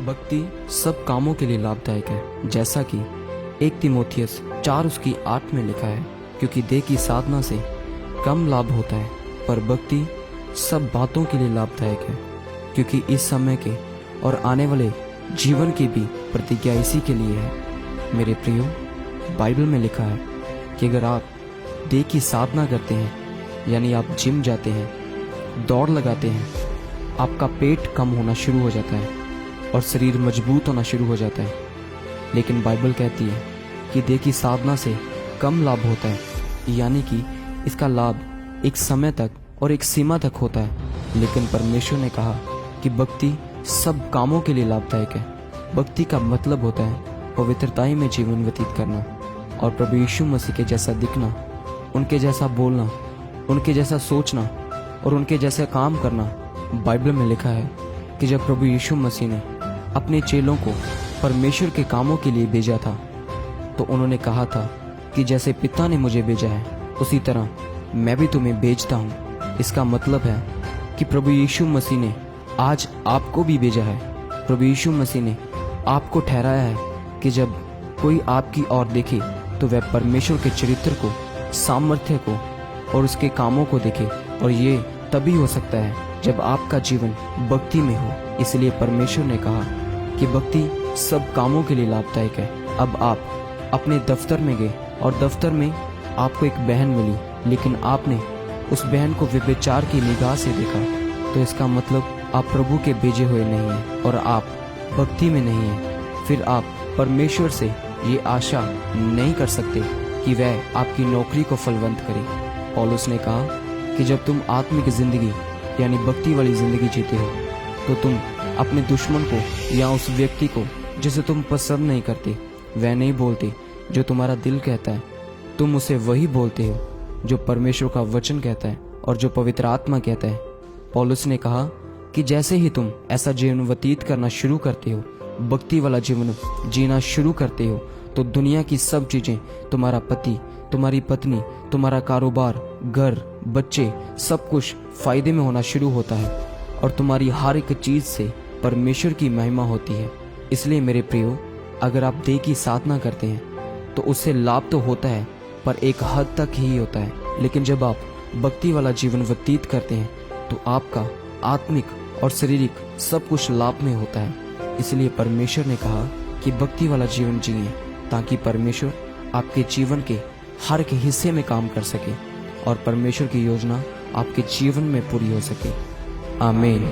भक्ति सब कामों के लिए लाभदायक है, जैसा कि 1 तीमुथियुस 4:8 में लिखा है, क्योंकि देह की साधना से कम लाभ होता है, पर भक्ति सब बातों के लिए लाभदायक है, क्योंकि इस समय के और आने वाले जीवन की भी प्रतिज्ञा इसी के लिए है। मेरे प्रियो, बाइबल में लिखा है कि अगर आप देह की साधना करते हैं, यानी आप जिम जाते हैं, दौड़ लगाते हैं, आपका पेट कम होना शुरू हो जाता है और शरीर मजबूत होना शुरू हो जाता है। लेकिन बाइबल कहती है कि देह की साधना से कम लाभ होता है, यानी कि इसका लाभ एक समय तक और एक सीमा तक होता है। लेकिन परमेश्वर ने कहा कि भक्ति सब कामों के लिए लाभदायक है। भक्ति का मतलब होता है पवित्रताई में जीवन व्यतीत करना और प्रभु यीशु मसीह के जैसा दिखना, उनके जैसा बोलना, उनके जैसा सोचना और उनके जैसा काम करना। बाइबल में लिखा है कि जब प्रभु यीशु मसीह ने अपने चेलों को परमेश्वर के कामों के लिए भेजा था, तो उन्होंने कहा था कि जैसे पिता ने मुझे भेजा है, उसी तरह मैं भी तुम्हें भेजता हूँ। इसका मतलब है कि प्रभु यीशु मसीह ने आज आपको भी भेजा है। प्रभु यीशु मसीह ने आपको ठहराया है कि जब कोई आपकी ओर देखे तो वह परमेश्वर के चरित्र को, सामर्थ्य को और उसके कामों को देखे, और ये तभी हो सकता है जब आपका जीवन भक्ति में हो। इसलिए परमेश्वर ने कहा कि भक्ति सब कामों के लिए लाभदायक है। अब आप अपने दफ्तर में गए और दफ्तर में आपको एक बहन मिली, लेकिन आपने उस बहन को व्यभिचार की निगाह से देखा, तो इसका मतलब आप प्रभु के भेजे हुए नहीं हैं और आप भक्ति में नहीं हैं। फिर आप परमेश्वर से ये आशा नहीं कर सकते कि वह आपकी नौकरी को फलवंत करे। पौलुस ने कहा कि जब तुम आत्मिक जिंदगी यानी भक्ति वाली जिंदगी जीते हो, तो तुम अपने दुश्मन को या उस व्यक्ति को जिसे तुम पसंद नहीं करते वह नहीं बोलते जो तुम्हारा दिल कहता है, तुम उसे वही बोलते हो जो परमेश्वर का वचन कहता है और जो पवित्र आत्मा कहता है। पौलुस ने कहा कि जैसे ही तुम ऐसा जीवन व्यतीत करना शुरू करते हो, भक्ति वाला जीवन जीना शुरू करते हो, तो दुनिया की सब चीजें, तुम्हारा पति, तुम्हारी पत्नी, तुम्हारा कारोबार, घर, बच्चे, सब कुछ फायदे में होना शुरू होता है और तुम्हारी हर एक चीज से परमेश्वर की महिमा होती है। इसलिए मेरे प्रियो, अगर आप देह की साधना करते हैं तो उससे लाभ तो होता है, पर एक हद तक ही होता है। लेकिन जब आप भक्ति वाला जीवन व्यतीत करते हैं तो आपका आत्मिक और शारीरिक सब कुछ लाभ में होता है। इसलिए परमेश्वर ने कहा कि भक्ति वाला जीवन जिए, ताकि परमेश्वर आपके जीवन के हर एक हिस्से में काम कर सके और परमेश्वर की योजना आपके जीवन में पूरी हो सके। आमीन।